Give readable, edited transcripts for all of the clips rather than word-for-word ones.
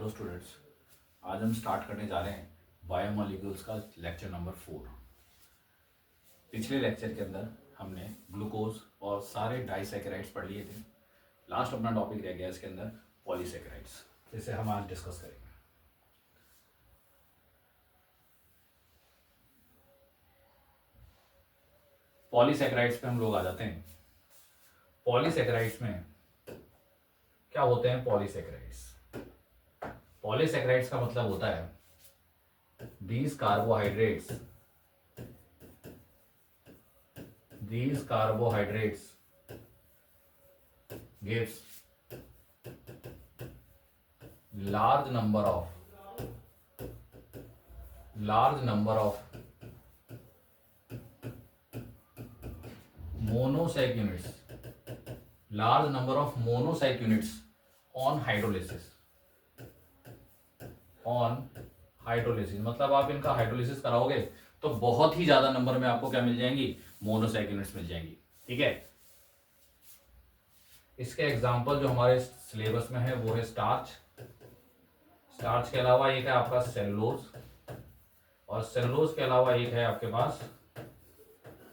Hello students, आज हम start करने जा रहे हैं बायोमोलिक्यूल्स का लेक्चर नंबर 4। पिछले लेक्चर के अंदर हमने ग्लूकोज और सारे डाइसैकेराइड्स पढ़ लिए थे। लास्ट अपना टॉपिक रह गया इसके अंदर पॉलीसैकेराइड्स, जिसे हम आज डिस्कस करेंगे। पॉलीसैकेराइड्स पे हम लोग आ जाते हैं। पॉलीसैकेराइड्स में क्या होते हैं? पॉलीसैकेराइड्स का मतलब होता है these carbohydrates gives large number of monosaic units on hydrolysis। मतलब आप इनका हाइड्रोलिसिस कराओगे तो बहुत ही ज्यादा नंबर में आपको क्या मिल जाएंगी? मोनोसैक यूनिट्स मिल जाएंगी। ठीक है, इसके एग्जांपल जो हमारे सिलेबस में है वो है स्टार्च के अलावा एक है आपका सेलुलोज, और सेलुलोज के अलावा एक है आपके पास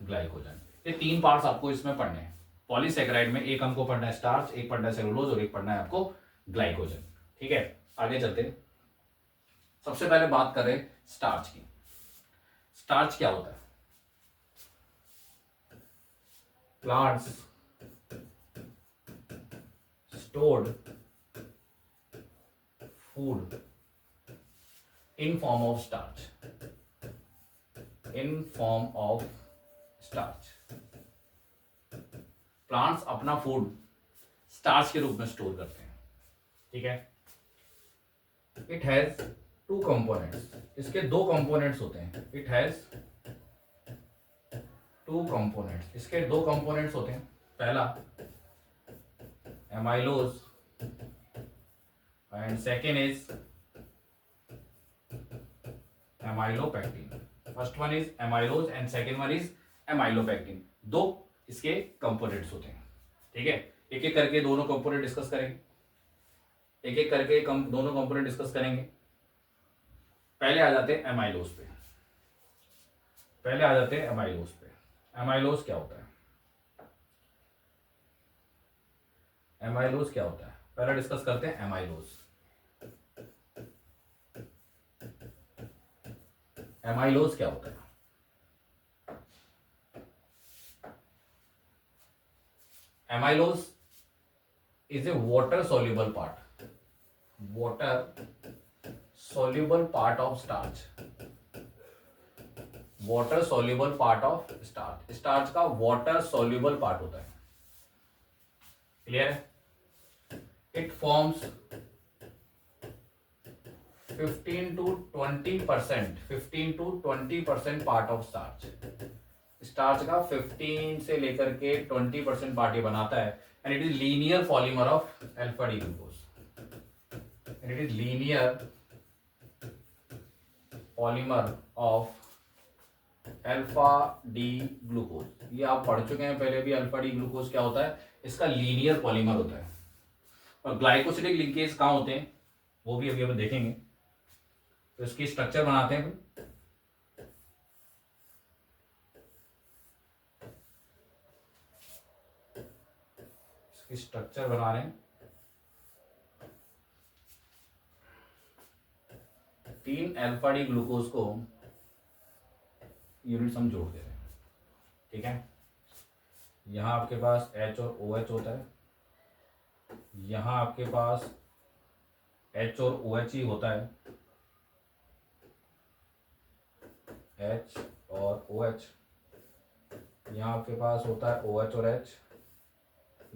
ग्लाइकोजन। ये तीन पार्ट्स आपको इसमें पढ़ने हैं। पॉलीसैकेराइड में एक हमको पढ़ना है स्टार्च, एक पढ़ना है सेलुलोज और एक पढ़ना है आपको ग्लाइकोजन। ठीक है, आगे चलते हैं। सबसे पहले बात करें स्टार्च की। स्टार्च क्या होता है? Plants stored food in form of starch. Plants अपना फूड स्टार्च के रूप में स्टोर करते हैं। ठीक है, इट हैज टू कंपोनेंट्स। इसके दो कंपोनेंट्स होते हैं। It has two components. इसके दो कंपोनेंट्स होते हैं। पहला amylose and second is amylopectin. First one is amylose and second one is amylopectin. दो इसके कंपोनेंट्स होते हैं। ठीक है, एक एक करके दोनों कंपोनेंट डिस्कस करेंगे। दोनों कंपोनेंट डिस्कस करेंगे। पहले आ जाते हैं एमाइलोज पे। एमाइलोज क्या होता है? पहले डिस्कस करते हैं एमाइलोज। एमाइलोज क्या होता है? Amylose is a water soluble part of starch। Starch का वाटर soluble पार्ट होता है। क्लियर है? It forms 15 to 20% part of starch का 15 से लेकर के 20% पार्ट ये बनाता है। And it is linear polymer of alpha D glucose. ये आप पढ़ चुके हैं पहले भी। अल्फा डी ग्लूकोज क्या होता है? इसका लीनियर पॉलीमर होता है। और ग्लाइकोसिडिक लिंकेज कहाँ होते हैं वो भी अभी हम देखेंगे। तो इसकी स्ट्रक्चर बनाते हैं। इसकी स्ट्रक्चर बना रहे हैं। 3 अल्फा डी ग्लूकोज को यूनिट्स हम जोड़ दे रहे हैं। ठीक है, यहां आपके पास H और OH होता है। यहां आपके पास H और OH ही होता है। H और OH। यहाँ आपके पास होता है OH और H।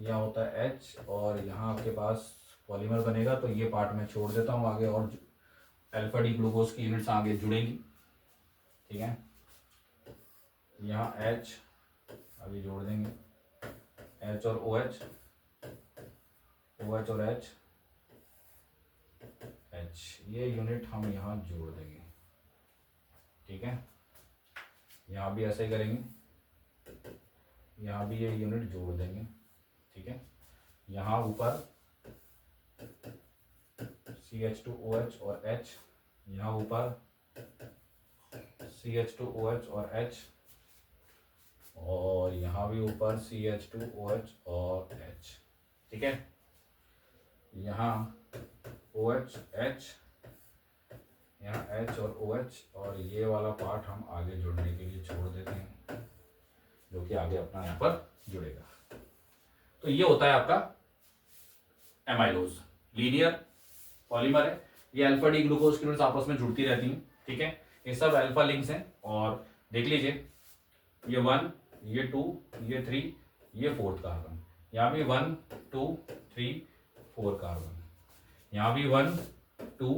यहाँ होता है H और यहाँ आपके पास पॉलीमर बनेगा। तो ये पार्ट मैं छोड़ देता हूँ आगे, और अल्फा डी ग्लूकोज की यूनिट्स आगे जुड़ेंगी। ठीक है, यहाँ H अभी जोड़ देंगे। H और OH और H ये यूनिट हम यहाँ जोड़ देंगे। ठीक है, यहाँ भी ऐसे ही करेंगे। यहाँ भी ये यूनिट जोड़ देंगे। ठीक है, यहाँ ऊपर CH2OH और H, यहाँ ऊपर CH2OH और H, और यहाँ भी ऊपर CH2OH और H। ठीक है, यहाँ OH H, यहाँ H और OH, और ये वाला पार्ट हम आगे जुड़ने के लिए छोड़ देते हैं, जो कि आगे अपना यहाँ पर जुड़ेगा। तो ये होता है आपका एमाइलोज, लीनियर पॉलीमर है। ये अल्फा डी ग्लूकोज की यूनिट्स आपस में जुड़ती रहती हैं। ठीक है, ये सब अल्फा लिंक्स हैं। और देख लीजिए, ये 1, ये 2, ये 3, ये 4th कार्बन, यहाँ भी 1 2 3 4 कार्बन, यहाँ भी 1 2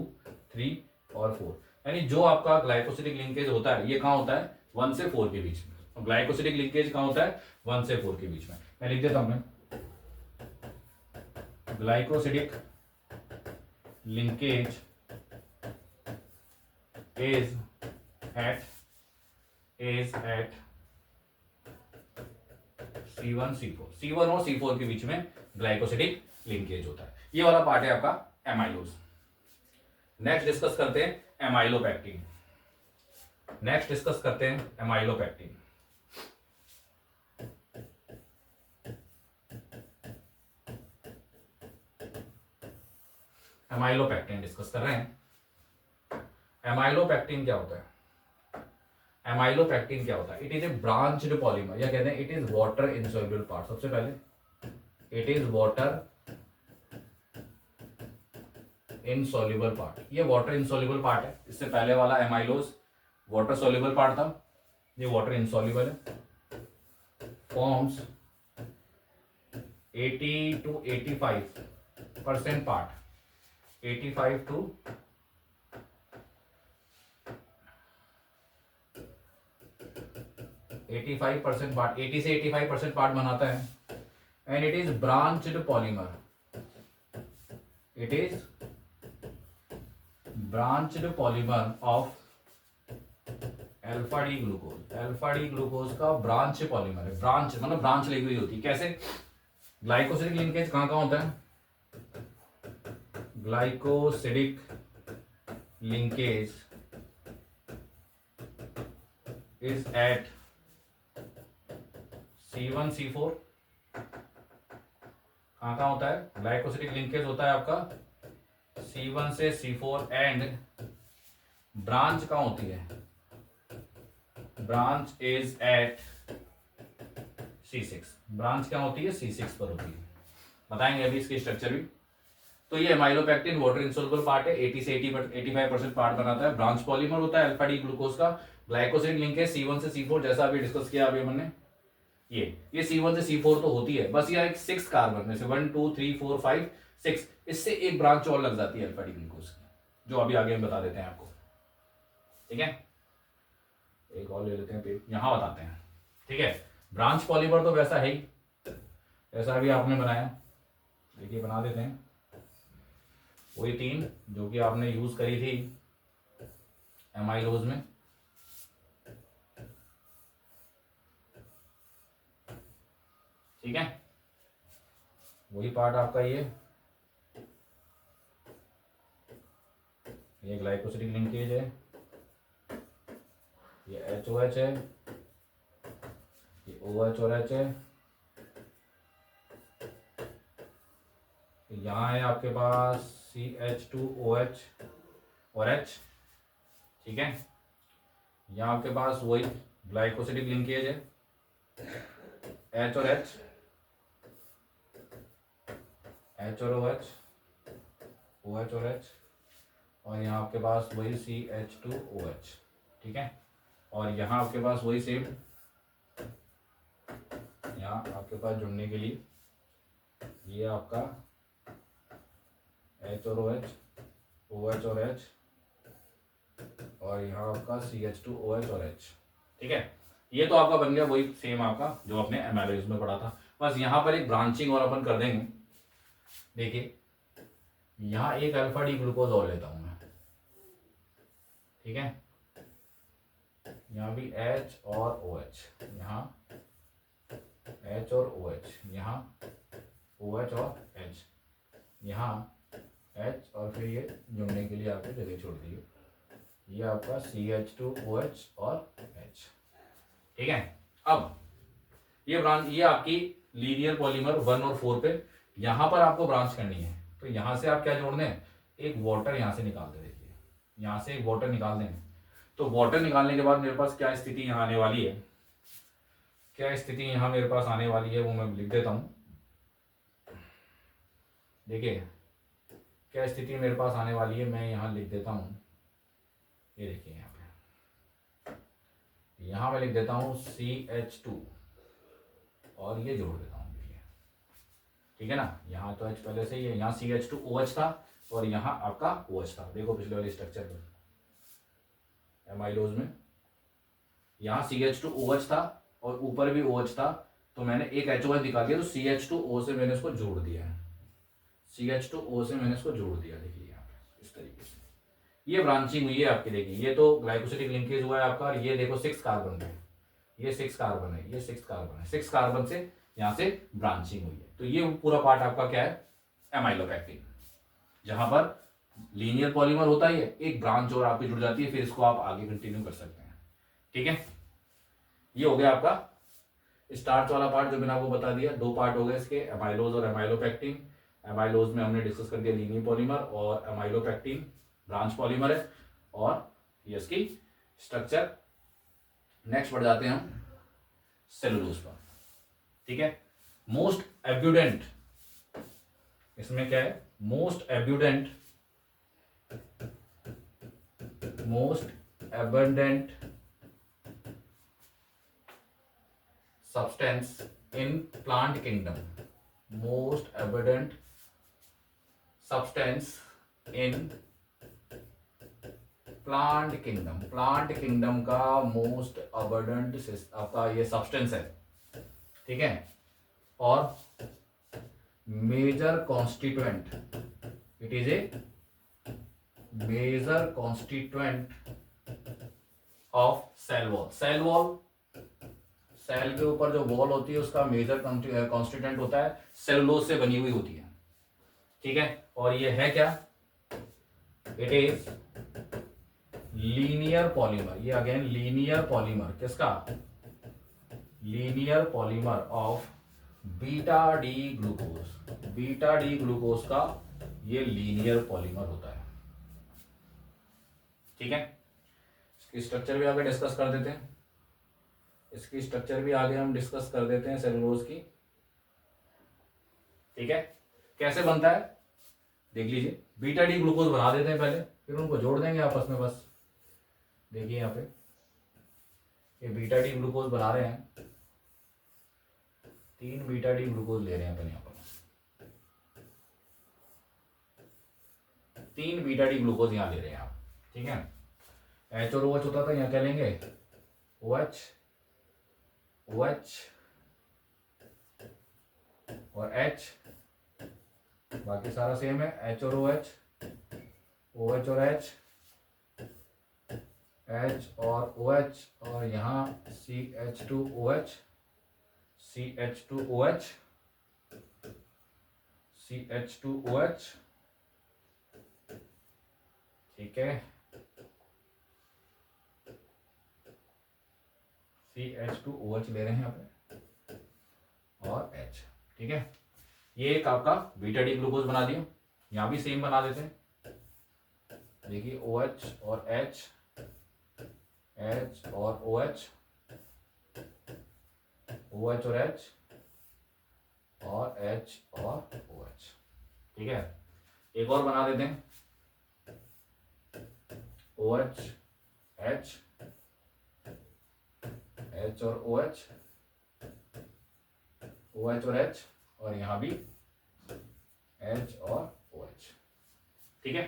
3 और 4। यानी जो आपका ग्लाइकोसिडिक लिंकेज होता है ये कहाँ होता है, 1 से 4 के बीच में। ग्लाइकोसिडिक लिंकेज कहाँ होता है, 1 से 4 के बीच में। मैं लिख देता हूं, glycosidic linkage is at C1 C4, C1 और C4 के बीच में ग्लाइकोसिडिक लिंकेज होता है। ये वाला पार्ट है आपका एमाइलोज। नेक्स्ट डिस्कस करते हैं एमाइलोपेक्टिन। एमाइलोपेक्टिन डिस्कस कर रहे हैं। एमाइलोपेक्टिन क्या होता है? एमाइलोपेक्टिन क्या होता है? It is a branched polymer, या कहते हैं it is water insoluble part. सबसे पहले it is water insoluble part. ये वाटर इनसॉल्युबल पार्ट है। इससे पहले वाला एमाइलोज वाटर सॉल्युबल पार्ट था, ये वाटर इनसॉल्युबल है। Forms 80 to 85% part, 85 to 85% part, 80 से 85% पार्ट बनाता है। And it is branched polymer, it is branched polymer of alpha D glucose. Alpha D glucose का ब्रांच पॉलीमर है। ब्रांच मतलब branch लगी हुई होती है। कैसे? ग्लाइकोसिडिक लिंकेज कहां कहां होता है? Glycosidic linkage is at C1 C4। कहां कहां होता है? ग्लाइकोसिडिक लिंकेज होता है आपका C1 से C4। एंड ब्रांच कहां होती है? Branch is eight C6। Branch क्या होती है? C6 पर होती है। बताएंगे अभी इसकी स्ट्रक्चर भी। तो ये एमाइलोपेक्टिन वाटर इनसॉल्युबल पार्ट है। 80 से 85% पार्ट बनाता है। ब्रांच पॉलीमर होता है अल्फा डी ग्लूकोज का। ग्लाइकोसिडिक लिंकेज C1 से C4, जैसा अभी डिस्कस किया अभी हमने। ये C1 से C4 तो होती है, बस ये एक 6 कार्बन में से 1 2 3 4 5 6, इससे एक ब्रांच और लग जाती है अल्फा डी ग्लूकोज की, जो अभी आगे हम बता देते हैं आपको। ठीक है, एक और ले लेते हैं, यहां बताते हैं। ठीक है, ब्रांच पॉलीमर तो वैसा है ही, ऐसा भी आपने बनाया। देखिए बना देते हैं। वही 3 जो कि आपने यूज करी थी एमाइलोज में। ठीक है, वही पार्ट आपका ये ग्लाइकोसिडिक लिंकेज है, ये HOH है, ये OH और H है, यहाँ है आपके पास CH2OH और H। ठीक है, यहाँ आपके पास वही ग्लाइकोसिडिक लिंकेज है, H और H, H और OH, OH और H, और यहाँ आपके पास वही CH2OH। ठीक है, और यहाँ आपके पास वही सेम, यहाँ आपके पास जुड़ने के लिए ये आपका H और OH, OH और H, और यहाँ आपका CH2OH और H। ठीक है, ये तो आपका बन गया वही सेम आपका जो आपने एमाइलोज में पढ़ा था। बस यहाँ पर एक ब्रांचिंग और अपन कर देंगे। देखिए, यहाँ एक अल्फा डी ग्लूकोज और लेता हूं मैं। ठीक है, यहाँ भी H और OH, यहाँ H और OH, यहाँ OH और H, यहाँ H और फिर ये जुड़ने के लिए आपको जगह छोड़ दी है। ये आपका CH2OH और H। ठीक है, अब ये ब्रांच, ये आपकी लीनियर पॉलीमर 1 और 4 पे यहां पर आपको ब्रांच करनी है। तो यहां से आप क्या जोड़ने हैं, एक वाटर यहां से निकाल दे, देखिए यहां से एक वाटर निकाल देंगे। तो वाटर निकालने के बाद मेरे पास क्या स्थिति यहां आने वाली है, क्या स्थिति यहां मेरे पास आने वाली है वो मैं लिख देता हूं। देखिए क्या स्थिति मेरे पास आने वाली है, मैं यहां लिख देता हूं। ये देखिए यहाँ पे, यहां मैं लिख देता हूं CH2 और ये जोड़ देता हूं, देखिए ठीक है ना। यहाँ तो H पहले से ही है, यहाँ CH2OH था और यहाँ आपका OH था। देखो पिछले वाले स्ट्रक्चर पर एमाइलोज में यहाँ CH2OH था और ऊपर भी OH था, तो मैंने एक HOH निकाल दिया, तो CH2O से मैंने इसको जोड़ दिया है, CH2O से मैंने इसको जोड़ दिया। देखिए यहाँ पे इस तरीके से ये ब्रांचिंग हुई है आपकी। देखिए ये तो ग्लाइकोसिडिक लिंकेज हुआ है आपका, और ये देखो 6 कार्बन पे, ये 6 कार्बन है, ये 6 कार्बन है, 6 कार्बन से यहाँ से ब्रांचिंग हुई है। तो ये पूरा पार्ट आपका क्या है, एमाइलोपेक्टिन, जहां पर लीनियर पॉलीमर होता है, एक ब्रांच और आपकी जुड़ जाती है, फिर इसको आप आगे कंटिन्यू कर सकते हैं। ठीक है, ये हो गया आपका स्टार्च वाला पार्ट जो मैंने आपको बता दिया। 2 पार्ट हो गए इसके, एमाइलोज और एमाइलोपेक्टिन। एमाइलोज में हमने डिस्कस कर दिया लीनियर पॉलीमर, और एमाइलोपेक्टिन ब्रांच पॉलीमर है, और ये इसकी स्ट्रक्चर। नेक्स्ट बढ़ जाते हैं हम सेलुलोज पर। ठीक है, मोस्ट एब्यूडेंट, इसमें क्या है, most abundant, most abundant substance in plant kingdom, most abundant substance in plant kingdom, plant kingdom का most abundant आपका ये substance है। ठीक है, और major constituent, it is a major constituent of cell wall, cell wall, cell के ऊपर जो वॉल होती है उसका मेजर कॉन्स्टिट्यूएंट होता है, सेलुलोज से बनी हुई होती है। ठीक है, और ये है क्या, इट इज लीनियर पॉलीमर। ये अगेन लीनियर पॉलीमर, किसका, linear polymer of beta D glucose, beta D glucose का ये लीनियर पॉलीमर होता है। ठीक है, इसकी स्ट्रक्चर भी आगे डिस्कस कर देते हैं, इसकी स्ट्रक्चर भी आगे हम डिस्कस कर देते हैं सेलुलोज की। ठीक है, कैसे बनता है देख लीजिए। बीटा डी ग्लूकोज बना देते हैं पहले, फिर उनको जोड़ देंगे आपस में बस। देखिए यहाँ पे ये बीटा डी ग्लूकोज बना रहे हैं, 3 बीटा डी ग्लूकोज ले रहे हैं अपन यहाँ पर, 3 बीटा डी ग्लूकोज यहाँ ले रहे हैं आप। ठीक है, H और OH होता था, यहाँ क्या लेंगे, OH, OH और H, बाकी सारा सेम है, H और OH, OH और H, H और OH, और यहाँ CH2OH, CH2OH, CH2OH। ठीक है, CH2OH ले रहे हैं यहाँ पे, और H। ठीक है, ये एक आपका बीटा डी ग्लूकोज बना दिया। यहाँ भी सेम बना देते हैं, देखिए OH और H, H और OH, OH और H, और H और OH। ठीक है, एक और बना देते हैं, OH, H, H और OH, OH और H, और यहां भी H और OH। ठीक है,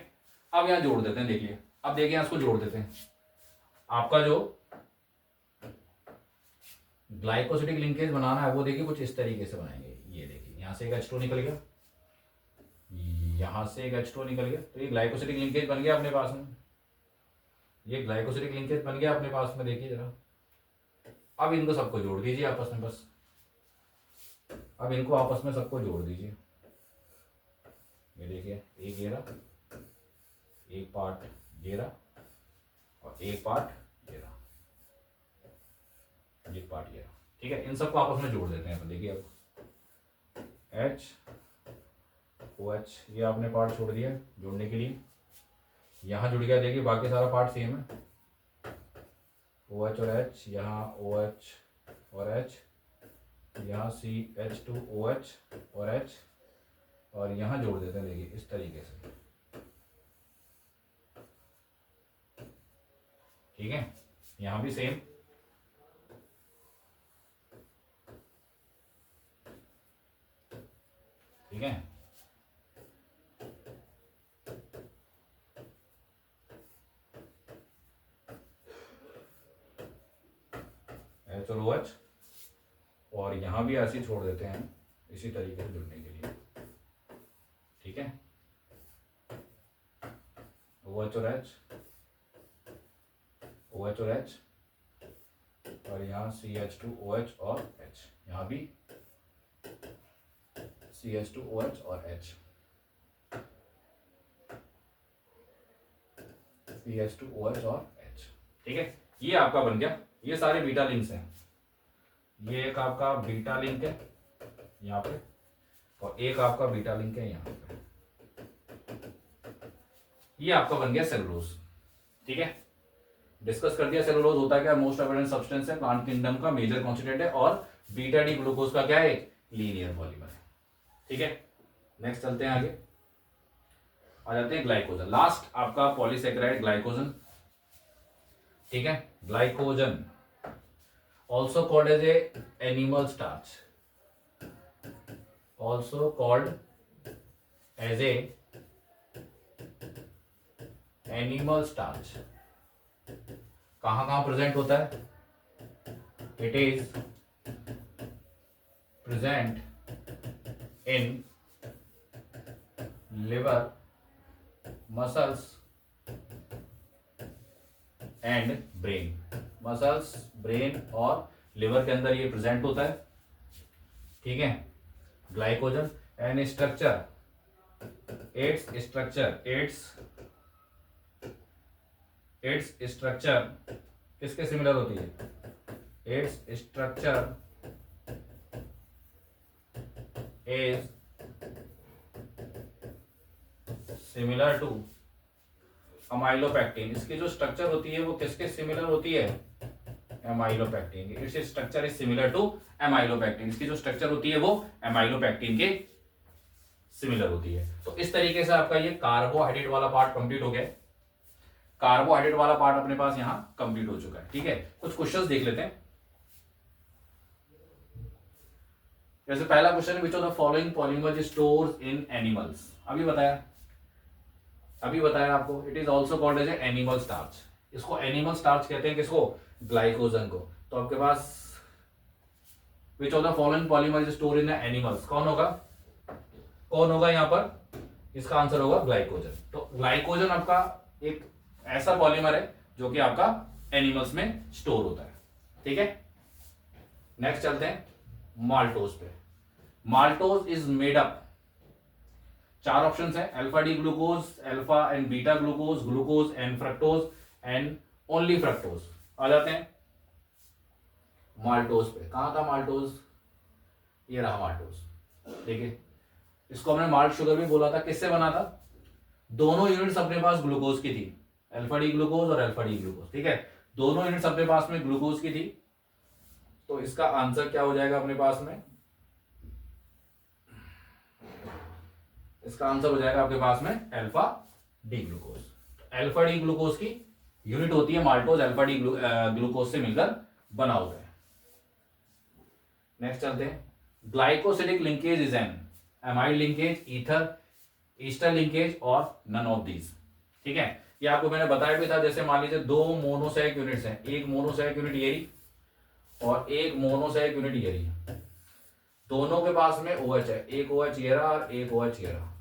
अब यहां जोड़ देते हैं। देखिए अब देखिए इसको जोड़ देते हैं। आपका जो ग्लाइकोसिडिक लिंकेज बनाना है वो देखिए कुछ इस तरीके से बनाएंगे। ये देखिए यहां से एक H2 निकल गया, यहां से एक H2 निकल गया, तो ये ग्लाइकोसिडिक लिंकेज बन गया अपने पास में, ये ग्लाइकोसिडिक लिंकेज बन गया अपने पास में। देखिए जरा, अब इनको सबको जोड़ दीजिए आपस में बस, अब इनको आपस में सबको जोड़ दीजिए। ये देखिए एक ये रहा, एक पार्ट ये रहा और एक पार्ट ये रहा, ये पार्ट ये रहा। ठीक है, इन सबको आपस में जोड़ देते हैं अपन। देखिए अब H OH ये आपने पार्ट छोड़ दिया जोड़ने के लिए, यहाँ जुड़ गया। देखिए बाकी सारा पार्ट सेम है, OH और H, यहाँ OH और H, यहाँ CH2OH और H, और यहाँ जोड़ देते हैं। देखिए इस तरीके से, ठीक है। यहाँ भी सेम, ठीक है। H और OH, और यहाँ भी ऐसे ही छोड़ देते हैं इसी तरीके से जुड़ने के लिए, ठीक है। OH और H, OH और H, और यहाँ CH2OH और H, यहाँ भी CH2OH और H, CH2OH और H, ठीक है। ये आपका बन गया। ये सारे बीटा लिंक्स हैं। ये एक आपका बीटा लिंक है यहाँ पे, और एक आपका बीटा लिंक है यहाँ पे। ये आपका बन गया सेलुलोज, ठीक है। डिस्कस कर दिया सेलुलोज होता है क्या, मोस्ट अबंडेंट सब्सटेंस है, प्लांट किंगडम का मेजर कॉन्स्टिट्यूएंट है, और बीटा डी ग्लूकोज का क्या है, एक लीनियर पॉलीमर है, ठीक है। नेक्स्ट चलते हैं आगे, आ जाते हैं ग्लाइकोजन। लास्ट आपका पॉलीसेकेराइड ग्लाइकोजन, ठीक है। Glycogen also called as a animal starch, also called as a animal starch। कहाँ प्रेजेंट होता है, it is present in liver, muscles and brain। Muscles, brain और लिवर के अंदर ये प्रेजेंट होता है, ठीक है। Glycogen and structure, it's structure किसके सिमिलर होती है, it's structure is similar to amylopectin. इसकी जो स्ट्रक्चर होती है वो किसके सिमिलर होती है, amylopectin. It's structure is similar to amylopectin. इसकी जो स्ट्रक्चर होती है वो एमाइलोपेक्टिन के सिमिलर होती है। तो इस तरीके से आपका ये कार्बोहाइड्रेट वाला पार्ट कंप्लीट हो गया। कार्बोहाइड्रेट वाला पार्ट अपने पास यहां कंप्लीट हो चुका है, ठीक है। कुछ क्वेश्चंस देख लेते हैं। जैसे पहला question, which of the following polymer stores in animals. अभी बताया आपको, it is also called as animal starch. इसको एनिमल स्टार्च कहते हैं, किसको, ग्लाइकोजन को। तो आपके पास which of the following polymer is store in animals, कौन होगा यहाँ पर, इसका आंसर होगा ग्लाइकोजन। तो ग्लाइकोजन आपका एक ऐसा पॉलीमर है जो कि आपका एनिमल्स में स्टोर होता है, ठीक है। नेक्स्ट चलते हैं माल्टोज पे। माल्टोज इज मेड अप, चार ऑप्शंस हैं, alpha D glucose, alpha and beta glucose, glucose and fructose and only fructose. आ जाते हैं माल्टोज पे। कहां था माल्टोज, ये रहा माल्टोज, देखिए। इसको हमने माल्ट शुगर भी बोला था। किससे बना था, दोनों यूनिट्स अपने पास ग्लूकोज की थी, अल्फा डी ग्लूकोज और अल्फा डी ग्लूकोज, ठीक है। दोनों यूनिट्स अपने पास में ग्लूकोज की थी। तो इसका आंसर क्या हो जाएगा अपने पास में, इसका आंसर हो जाएगा आपके पास में alpha D glucose. Alpha D glucose की यूनिट होती है माल्टोज, अल्फा डी ग्लूकोज से मिलकर बना होता है। नेक्स्ट चलते हैं, glycosidic linkage is an amide linkage, ether, Easter linkage और नन ऑफ दीज, ठीक है। ये आपको मैंने बताया भी था। जैसे मान लीजिए दो मोनोसैक यूनिट्स हैं, एक मोनोसैक यूनिट ये रही और एक मोनोसैक यूनिट ये रही। दोनों के पास में OH है, एक OH ये रहा और एक OH ये रहा।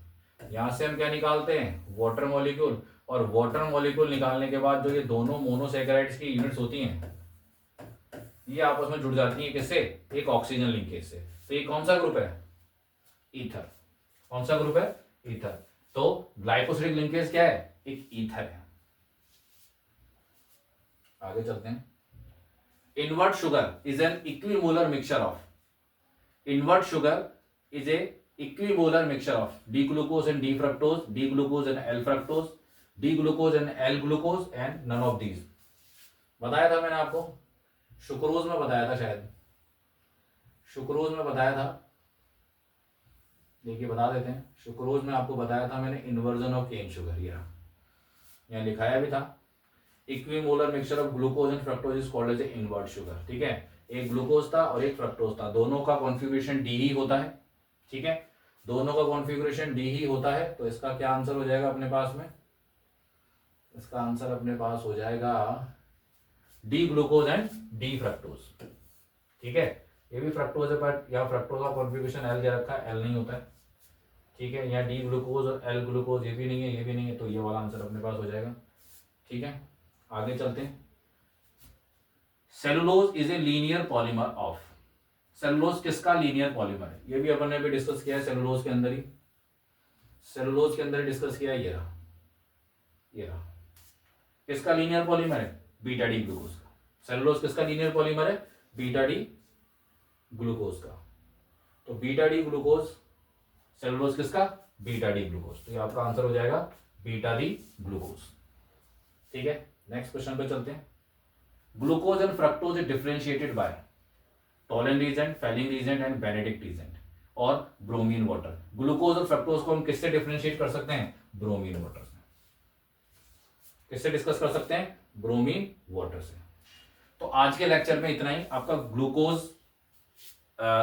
यहां से हम क्या निकालते हैं, वाटर मॉलिक्यूल, और वाटर मॉलिक्यूल निकालने के बाद जो ये दोनों मोनोसैकेराइड्स की यूनिट्स होती हैं ये आपस में जुड़ जाती हैं, किससे, एक ऑक्सीजन लिंकेज से। तो ये कौन सा ग्रुप है, ईथर। कौन सा ग्रुप है, ईथर। तो ग्लाइकोसिडिक लिंकेज क्या है, एक ईथर है। आगे चलते हैं। Invert sugar is an equimolar mixture of, invert sugar is a equimolar mixture of D glucose and D fructose, D glucose and L fructose, D glucose and L glucose and none of these. बताया था मैंने आपको, sucrose में बताया था शायद, sucrose में बताया था, देखिए बता देते हैं। सुक्रोज में आपको बताया था मैंने इन्वर्जन ऑफ केन शुगर, ये यहाँ लिखाया भी था। Equimolar mixture of glucose and fructose is called as a invert sugar, ठीक है। एक ग्लूकोज था और एक फ्रक्टोज था, दोनों का कॉन्फ़िगरेशन डी ही होता है, ठीक है, दोनों का कॉन्फ़िगरेशन डी ही होता है। तो इसका क्या आंसर हो जाएगा अपने पास में, इसका आंसर अपने पास हो जाएगा D glucose and D fructose, ठीक है। ये भी फ्रक्टोज है बट यहाँ फ्रक्टोज का कॉन्फ़िगरेशन एल दे रखा है, एल नहीं होता है, ठीक है। यहाँ डी ग्लूकोज और एल ग्लूकोज, ये भी नहीं है, ये भी नहीं है, तो ये वाला आंसर अपने पास हो जाएगा, ठीक है। आगे चलते हैं। Cellulose is a linear polymer of, cellulose किसका लीनियर पॉलीमर है, ये भी अपन ने भी डिस्कस किया है सेलुलोज के अंदर ही, सेलुलोज के अंदर ही डिस्कस किया है। ये रहा, ये रहा, किसका लीनियर पॉलीमर है, बीटा डी ग्लूकोज का। सेलुलोज किसका लीनियर पॉलीमर है, बीटा डी ग्लूकोज का। तो बीटा डी ग्लूकोज, सेलुलोज किसका, बीटा डी ग्लूकोज। तो ये आपका आंसर हो जाएगा बीटा डी ग्लूकोज, ठीक है। नेक्स्ट क्वेश्चन पे चलते हैं। Glucose and fructose is differentiated by Tollen reagent, Fehling reagent and Benedict reagent और ब्रोमीन वाटर। ग्लूकोज और फ्रक्टोज को हम किससे डिफरेंशिएट कर सकते हैं, ब्रोमीन वाटर से। किससे डिस्कस कर सकते हैं, ब्रोमीन वाटर से। तो आज के लेक्चर में इतना ही। आपका ग्लूकोज,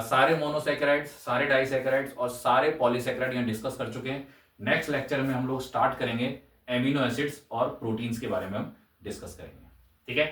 सारे मोनोसैकेराइड्स, सारे डाइसैकेराइड्स और सारे पॉलीसैकेराइड यहाँ डिस्कस कर चुके हैं। नेक्स्ट लेक्चर में हम लोग स्टार्ट करेंगे एमिनो एसिड्स और प्रोटीन्स के बारे में हम डिस्कस करेंगे, ठीक है।